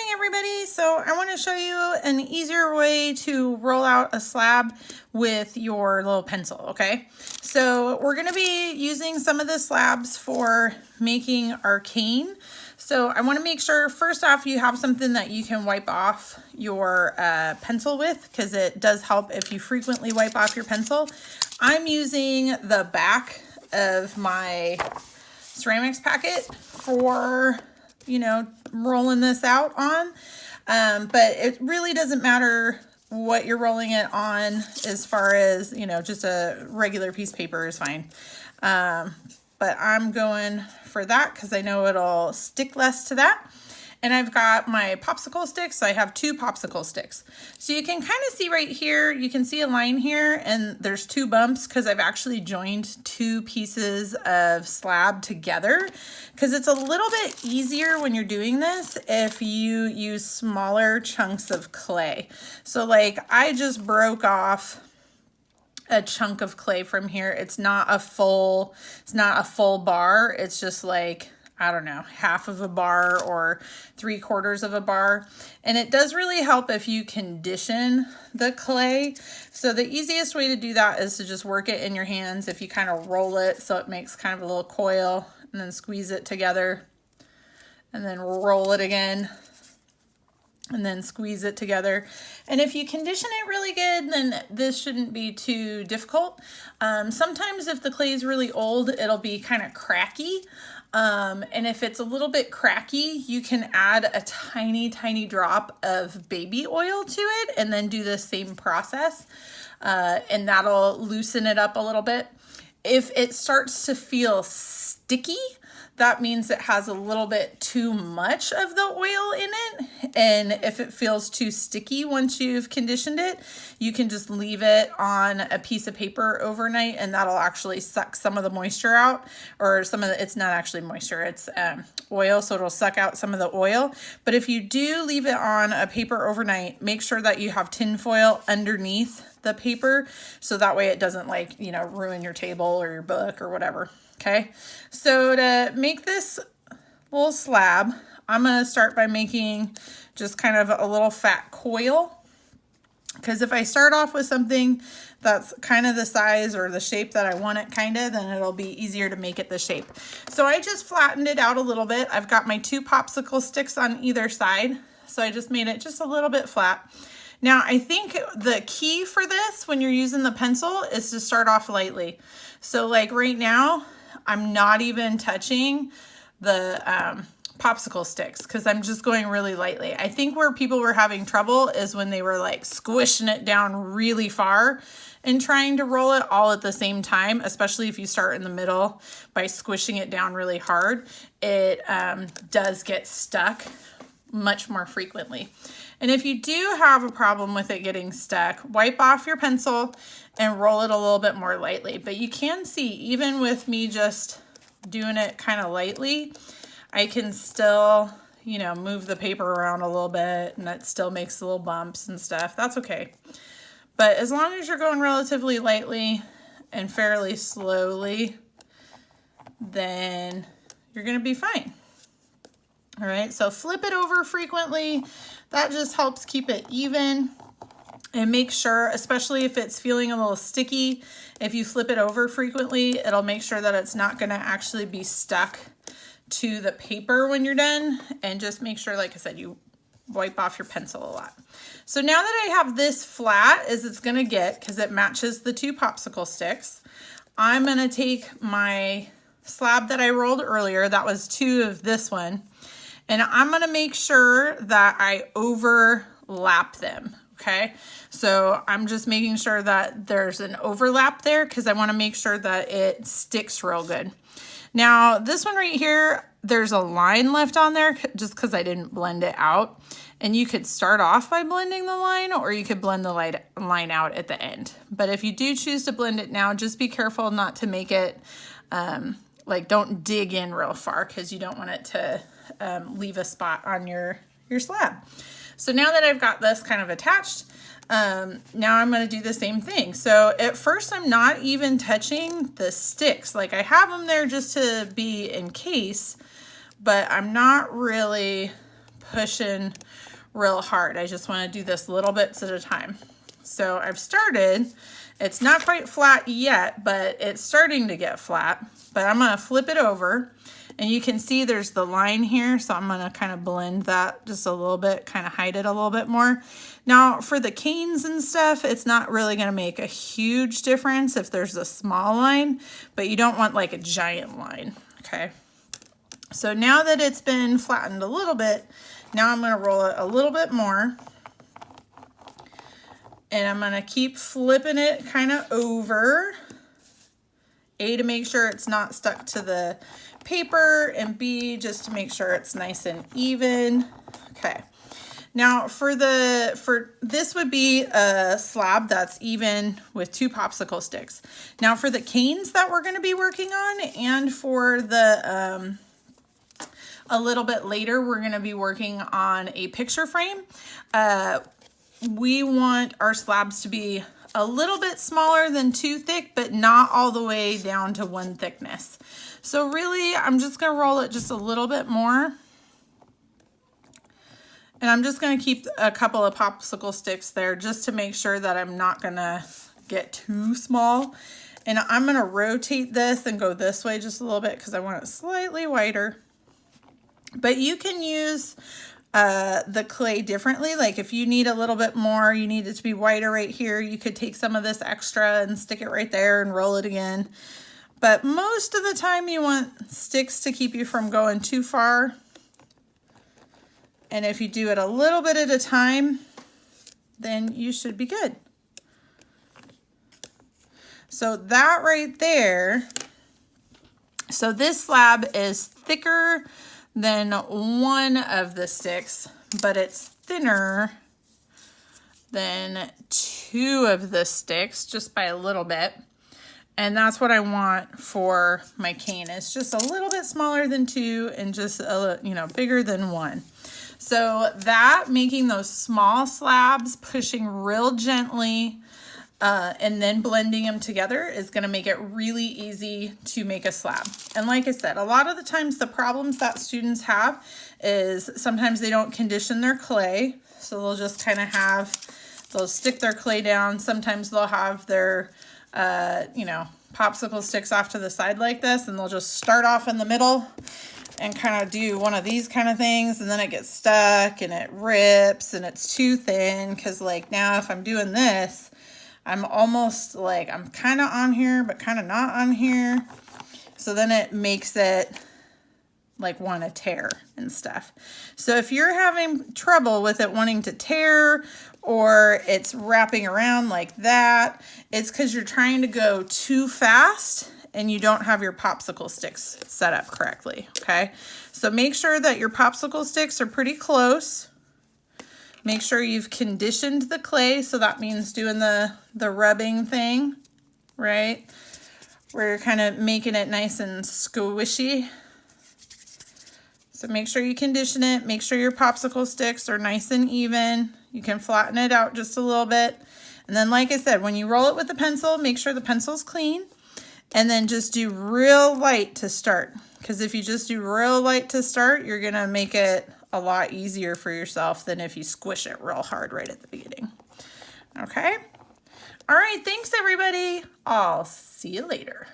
morning, everybody. So I want to show you an easier way to roll out a slab with your little pencil, okay? So we're going to be using some of the slabs for making our cane. So I want to make sure, first off, you have something that you can wipe off your pencil with, because it does help if you frequently wipe off your pencil. I'm using the back of my ceramics packet for, you know, rolling this out on, but it really doesn't matter what you're rolling it on, as far as, you know, just a regular piece of paper is fine. But I'm going for that because I know it'll stick less to that. And I've got my popsicle sticks, so I have 2 popsicle sticks. So you can kind of see right here, you can see a line here, and there's 2 bumps because I've actually joined 2 pieces of slab together, because it's a little bit easier when you're doing this if you use smaller chunks of clay. So like I just broke off a chunk of clay from here. It's not a full bar. It's just like, I don't know, half of a bar or 3/4 of a bar. And it does really help if you condition the clay. So the easiest way to do that is to just work it in your hands. If you kind of roll it so it makes kind of a little coil, and then squeeze it together, and then roll it again, and then squeeze it together. And if you condition it really good, then this shouldn't be too difficult. Sometimes if the clay is really old, it'll be kind of cracky. And if it's a little bit cracky, you can add a tiny drop of baby oil to it and then do the same process. And that'll loosen it up a little bit. If it starts to feel sticky, that means it has a little bit too much of the oil in it. And if it feels too sticky once you've conditioned it, you can just leave it on a piece of paper overnight, and that'll actually suck some of the moisture out, or some of the, it's not actually moisture, it's oil, so it'll suck out some of the oil. But if you do leave it on a paper overnight, make sure that you have tin foil underneath the paper, so that way it doesn't, like, you know, ruin your table or your book or whatever. Okay, so to make this little slab, I'm going to start by making just kind of a little fat coil, because if I start off with something that's kind of the size or the shape that I want it kind of, then it'll be easier to make it the shape. So I just flattened it out a little bit. I've got my 2 popsicle sticks on either side, so I just made it just a little bit flat. Now, I think the key for this when you're using the pencil is to start off lightly. So like right now, I'm not even touching the popsicle sticks because I'm just going really lightly. I think where people were having trouble is when they were like squishing it down really far and trying to roll it all at the same time, especially if you start in the middle by squishing it down really hard. It does get stuck much more frequently. And if you do have a problem with it getting stuck, wipe off your pencil and roll it a little bit more lightly. But you can see, even with me just doing it kind of lightly, I can still, you know, move the paper around a little bit, and it still makes little bumps and stuff. That's okay. But as long as you're going relatively lightly and fairly slowly, then you're going to be fine. All right, so flip it over frequently. That just helps keep it even. And make sure, especially if it's feeling a little sticky, if you flip it over frequently, it'll make sure that it's not going to actually be stuck to the paper when you're done. And just make sure, like I said, you wipe off your pencil a lot. So now that I have this flat as it's going to get, because it matches the 2 popsicle sticks, I'm going to take my slab that I rolled earlier, that was 2 of this one, and I'm going to make sure that I overlap them. Okay, so I'm just making sure that there's an overlap there because I want to make sure that it sticks real good. Now, this one right here, there's a line left on there just because I didn't blend it out. And you could start off by blending the line, or you could blend the line out at the end. But if you do choose to blend it now, just be careful not to make it, like, don't dig in real far, because you don't want it to leave a spot on your slab. So now that I've got this kind of attached, now I'm going to do the same thing. So at first I'm not even touching the sticks. Like, I have them there just to be in case, but I'm not really pushing real hard. I just want to do this little bits at a time. So I've started. It's not quite flat yet, but it's starting to get flat. But I'm going to flip it over, and you can see there's the line here, so I'm going to kind of blend that just a little bit, kind of hide it a little bit more. Now for the canes and stuff, it's not really going to make a huge difference if there's a small line, but you don't want like a giant line, okay? So now that it's been flattened a little bit, now I'm going to roll it a little bit more. And I'm going to keep flipping it kind of over. A, to make sure it's not stuck to the paper, and B, just to make sure it's nice and even. Okay. Now for this would be a slab that's even with 2 popsicle sticks. Now for the canes that we're going to be working on, and for the a little bit later we're going to be working on a picture frame. We want our slabs to be a little bit smaller than 2 thick, but not all the way down to 1 thickness. So really, I'm just going to roll it just a little bit more. And I'm just going to keep a couple of popsicle sticks there just to make sure that I'm not going to get too small. And I'm going to rotate this and go this way just a little bit because I want it slightly wider. But you can use the clay differently. Like if you need a little bit more, you need it to be wider right here, you could take some of this extra and stick it right there and roll it again. But most of the time you want sticks to keep you from going too far. And if you do it a little bit at a time, then you should be good. So that right there, so this slab is thicker than 1 of the sticks, but it's thinner than 2 of the sticks, just by a little bit. And that's what I want for my cane. It's just a little bit smaller than 2 and just a, you know, bigger than 1. So that, making those small slabs, pushing real gently, and then blending them together is going to make it really easy to make a slab. And like I said, a lot of the times the problems that students have is sometimes they don't condition their clay. So they'll just kind of they'll stick their clay down. Sometimes they'll have their, you know, popsicle sticks off to the side like this, and they'll just start off in the middle and kind of do one of these kind of things, and then it gets stuck and it rips and it's too thin. Because like now if I'm doing this, I'm almost like, I'm kind of on here, but kind of not on here. So then it makes it like want to tear and stuff. So if you're having trouble with it wanting to tear, or it's wrapping around like that, it's because you're trying to go too fast and you don't have your popsicle sticks set up correctly, okay? So make sure that your popsicle sticks are pretty close. Make sure you've conditioned the clay, so that means doing the rubbing thing, right? Where you're kind of making it nice and squishy. So make sure you condition it. Make sure your popsicle sticks are nice and even. You can flatten it out just a little bit. And then, like I said, when you roll it with the pencil, make sure the pencil's clean. And then just do real light to start. Because if you just do real light to start, you're going to make it a lot easier for yourself than if you squish it real hard right at the beginning. Okay? All right, thanks everybody. I'll see you later.